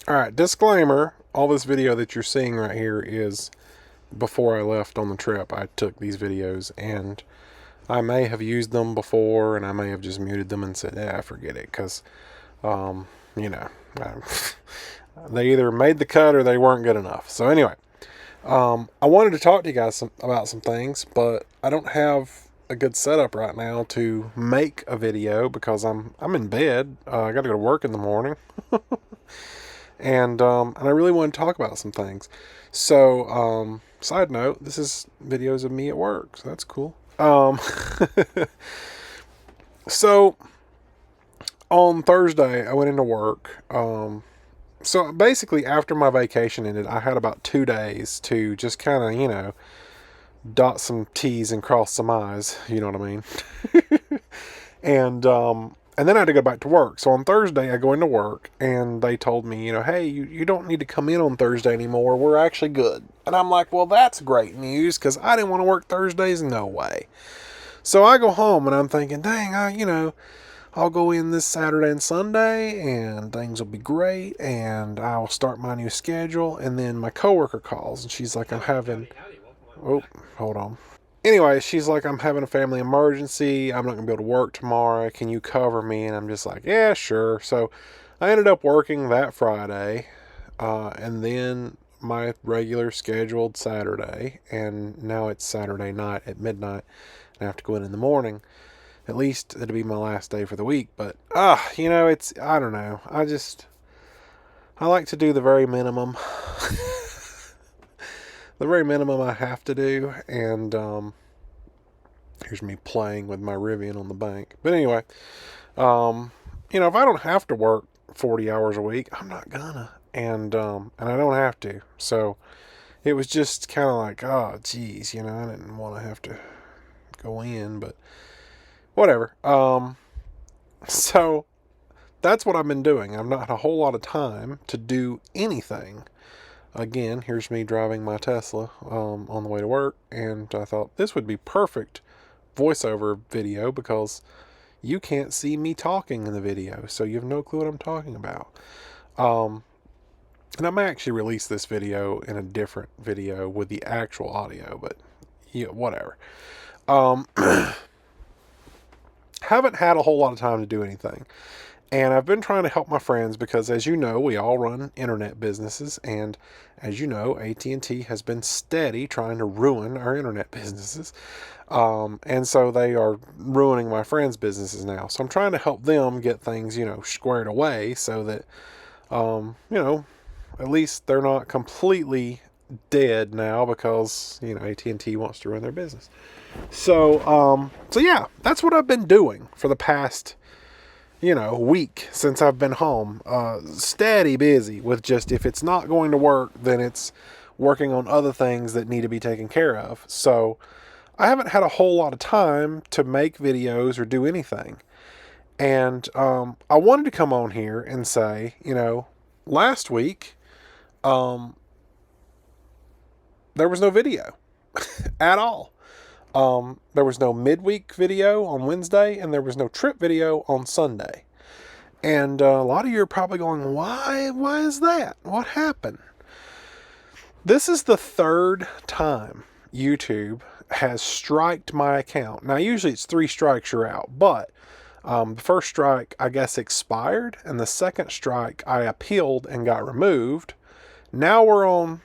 All right, disclaimer. All this video that you're seeing right here is before I left on the trip. I took these videos and I may have used them before and I may have just muted them and said, yeah, forget it. Because, you know, they either made the cut or they weren't good enough. So anyway, I wanted to talk to you guys about some things, but I don't have a good setup right now to make a video because I'm in bed. I got to go to work in the morning. And I really want to talk about some things. So, side note, this is videos of me at work, so that's cool. So on Thursday, I went into work. So basically, after my vacation ended, I had about 2 days to just kind of, dot some T's and cross some I's. You know what I mean? And then I had to go back to work. So on Thursday, I go into work, and they told me, hey, you don't need to come in on Thursday anymore. We're actually good. And I'm like, well, that's great news, because I didn't want to work Thursdays. No way. So I go home, and I'm thinking, dang, I'll go in this Saturday and Sunday, and things will be great, and I'll start my new schedule. And then my coworker calls, and she's like, oh, hold on. Anyway, she's like, I'm having a family emergency. I'm not going to be able to work tomorrow. Can you cover me? And I'm just like, yeah, sure. So I ended up working that Friday, and then my regular scheduled Saturday. And now it's Saturday night at midnight. And I have to go in the morning. At least it'll be my last day for the week. But, I don't know. I like to do the very minimum. The very minimum I have to do. And here's me playing with my Rivian on the bank. But anyway, if I don't have to work 40 hours a week, I'm not gonna. And I don't have to. So it was just kind of like, oh, geez, I didn't want to have to go in, but whatever. So that's what I've been doing. I've not had a whole lot of time to do anything. Again, here's me driving my Tesla on the way to work, and I thought this would be perfect voiceover video because you can't see me talking in the video, so you have no clue what I'm talking about. And I may actually release this video in a different video with the actual audio, but yeah, whatever. Haven't had a whole lot of time to do anything. And I've been trying to help my friends because, as you know, we all run internet businesses. And as you know, AT&T has been steady trying to ruin our internet businesses. And so they are ruining my friends' businesses now. So I'm trying to help them get things, squared away so that, at least they're not completely dead now because, AT&T wants to run their business. So yeah, that's what I've been doing for the past week since I've been home. Steady busy with just, if it's not going to work, then it's working on other things that need to be taken care of. So I haven't had a whole lot of time to make videos or do anything. And I wanted to come on here and say, last week, there was no video at all. There was no midweek video on Wednesday, and there was no trip video on Sunday. And a lot of you are probably going, why? Why is that? What happened? This is the third time YouTube has striked my account. Now, usually it's 3 strikes, you're out. But the first strike, I guess, expired. And the second strike, I appealed and got removed. Now we're on,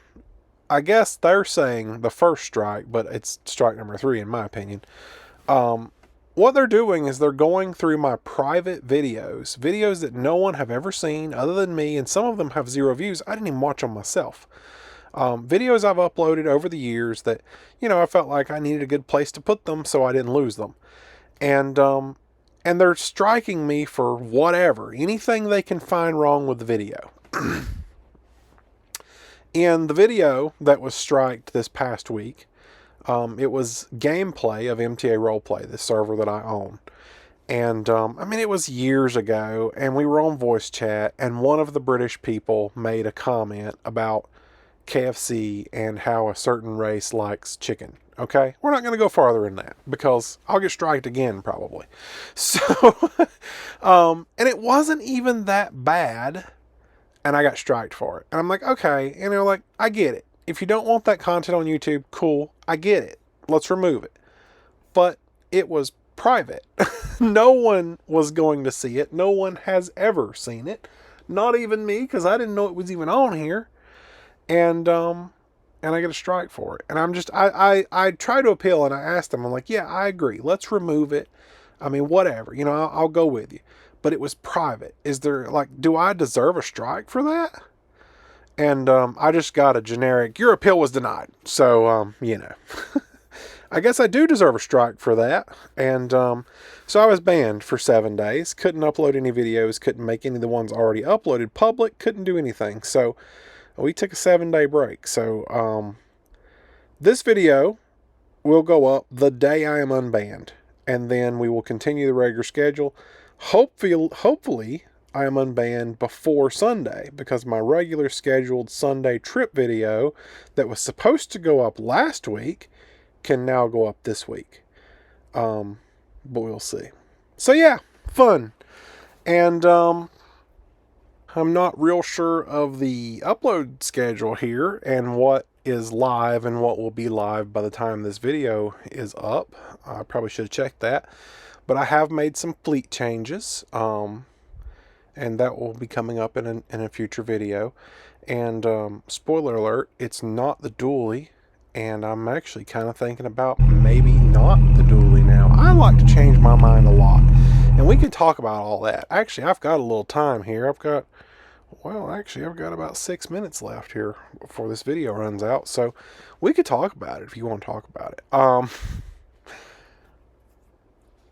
I guess they're saying the first strike, but it's strike number 3 in my opinion. What they're doing is they're going through my private videos that no one have ever seen other than me, and some of them have 0 views. I didn't even watch them myself. Videos I've uploaded over the years that, I felt like I needed a good place to put them so I didn't lose them. And they're striking me for whatever, anything they can find wrong with the video. In the video that was striked this past week, it was gameplay of MTA Roleplay, the server that I own. And, it was years ago, and we were on voice chat, and one of the British people made a comment about KFC and how a certain race likes chicken. Okay? We're not going to go farther in that, because I'll get striked again, probably. So, and it wasn't even that bad and I got striked for it. And I'm like, okay. And they're like, I get it. If you don't want that content on YouTube, cool. I get it. Let's remove it. But it was private. No one was going to see it. No one has ever seen it. Not even me, because I didn't know it was even on here. And I get a strike for it. And I try to appeal, and I asked them, I'm like, yeah, I agree. Let's remove it. I mean, whatever. I'll go with you. But it was private. Is there, do I deserve a strike for that? And I just got a generic, your appeal was denied. So, I guess I do deserve a strike for that. And so I was banned for 7 days. Couldn't upload any videos. Couldn't make any of the ones already uploaded public. Couldn't do anything. So we took a 7-day break. So this video will go up the day I am unbanned. And then we will continue the regular schedule. Hopefully I am unbanned before Sunday, because my regular scheduled Sunday trip video that was supposed to go up last week can now go up this week. But we'll see. So yeah, fun. And I'm not real sure of the upload schedule here and what is live and what will be live by the time this video is up. I probably should have checked that. But I have made some fleet changes, and that will be coming up in a future video. And spoiler alert, it's not the dually, and I'm actually kind of thinking about maybe not the dually now. I like to change my mind a lot, and we can talk about all that. Actually, I've got a little time here. I've got about 6 minutes left here before this video runs out, so we could talk about it if you want to talk about it.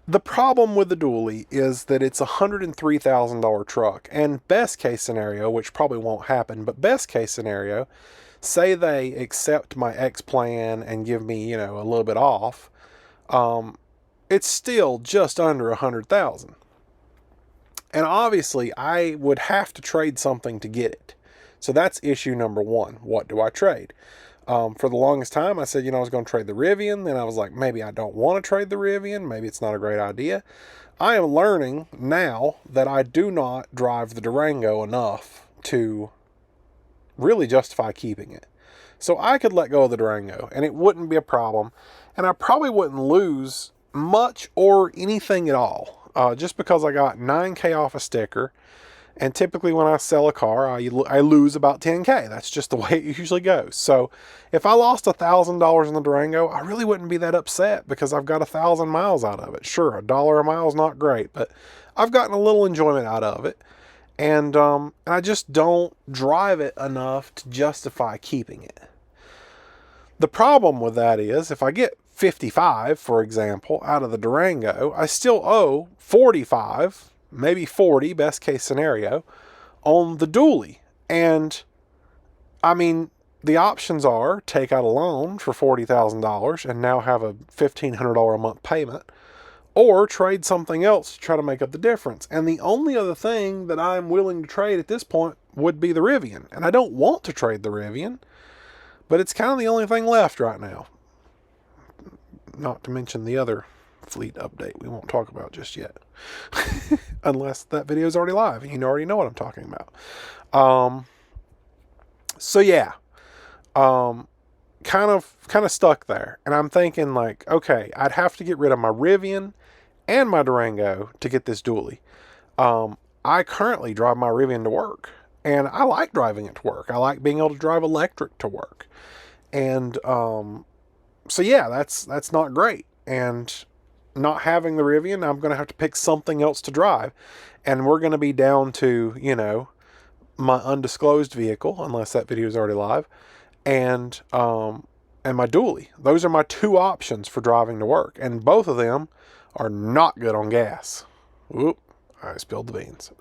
The problem with the dually is that it's a $103,000 truck, and best case scenario, which probably won't happen, but best case scenario, say they accept my X plan and give me, a little bit off, it's still just under $100,000. And obviously I would have to trade something to get it. So that's issue number one. What do I trade? For the longest time, I said, I was going to trade the Rivian. Then I was like, maybe I don't want to trade the Rivian. Maybe it's not a great idea. I am learning now that I do not drive the Durango enough to really justify keeping it. So I could let go of the Durango and it wouldn't be a problem. And I probably wouldn't lose much or anything at all. Just because I got $9,000 off a sticker. And typically when I sell a car, I lose about $10,000. That's just the way it usually goes. So if I lost $1,000 in the Durango, I really wouldn't be that upset because I've got 1,000 miles out of it. Sure, $1 a mile is not great, but I've gotten a little enjoyment out of it. And I just don't drive it enough to justify keeping it. The problem with that is if I get 55, for example, out of the Durango, I still owe 45, maybe 40, best case scenario, on the dually. And I mean, the options are take out a loan for $40,000 and now have a $1,500 a month payment, or trade something else to try to make up the difference. And the only other thing that I'm willing to trade at this point would be the Rivian. And I don't want to trade the Rivian, but it's kind of the only thing left right now. Not to mention the other fleet update we won't talk about just yet. Unless that video is already live and you already know what I'm talking about. So yeah. Kind of stuck there. And I'm thinking like, okay, I'd have to get rid of my Rivian and my Durango to get this dually. I currently drive my Rivian to work. And I like driving it to work. I like being able to drive electric to work. And so yeah, that's not great. And not having the Rivian, I'm going to have to pick something else to drive. And we're going to be down to, my undisclosed vehicle, unless that video is already live, and my dually. Those are my two options for driving to work. And both of them are not good on gas. Whoop, I spilled the beans.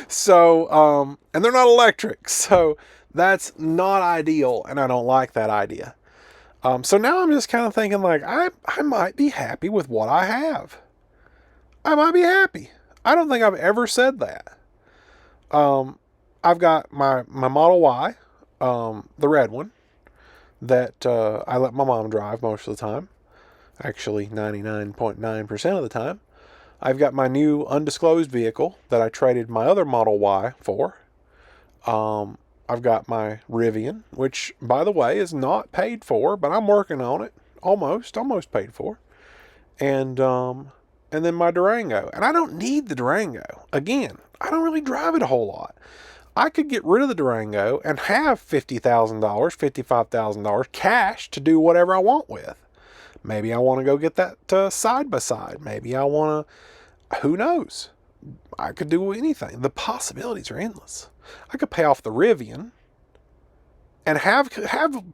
So, and they're not electric. So that's not ideal. And I don't like that idea. So now I'm just kind of thinking like, I might be happy with what I have. I might be happy. I don't think I've ever said that. I've got my Model Y, the red one, that I let my mom drive most of the time. Actually, 99.9% of the time. I've got my new undisclosed vehicle that I traded my other Model Y for. I've got my Rivian, which, by the way, is not paid for, but I'm working on it. Almost paid for. And then my Durango. And I don't need the Durango. Again, I don't really drive it a whole lot. I could get rid of the Durango and have $50,000, $55,000 cash to do whatever I want with. Maybe I want to go get that side by side. Maybe I want to, who knows? I could do anything. The possibilities are endless. I could pay off the Rivian and have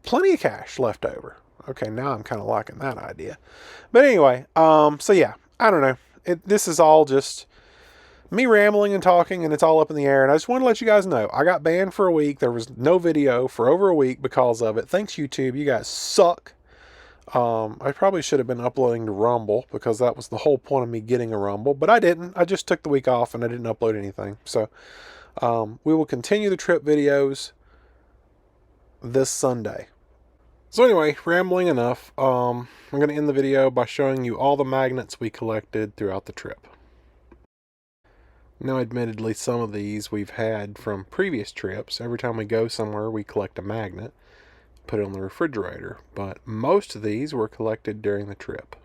plenty of cash left over. Okay, now I'm kind of liking that idea. But anyway, so yeah, I don't know. This is all just me rambling and talking, and it's all up in the air. And I just want to let you guys know, I got banned for a week. There was no video for over a week because of it. Thanks, YouTube. You guys suck. I probably should have been uploading to Rumble because that was the whole point of me getting a Rumble, but I didn't. I just took the week off and I didn't upload anything. So we will continue the trip videos this Sunday. So anyway, rambling enough. I'm going to end the video by showing you all the magnets we collected throughout the trip. Now, admittedly, some of these we've had from previous trips. Every time we go somewhere, we collect a magnet, put it on the refrigerator, but most of these were collected during the trip.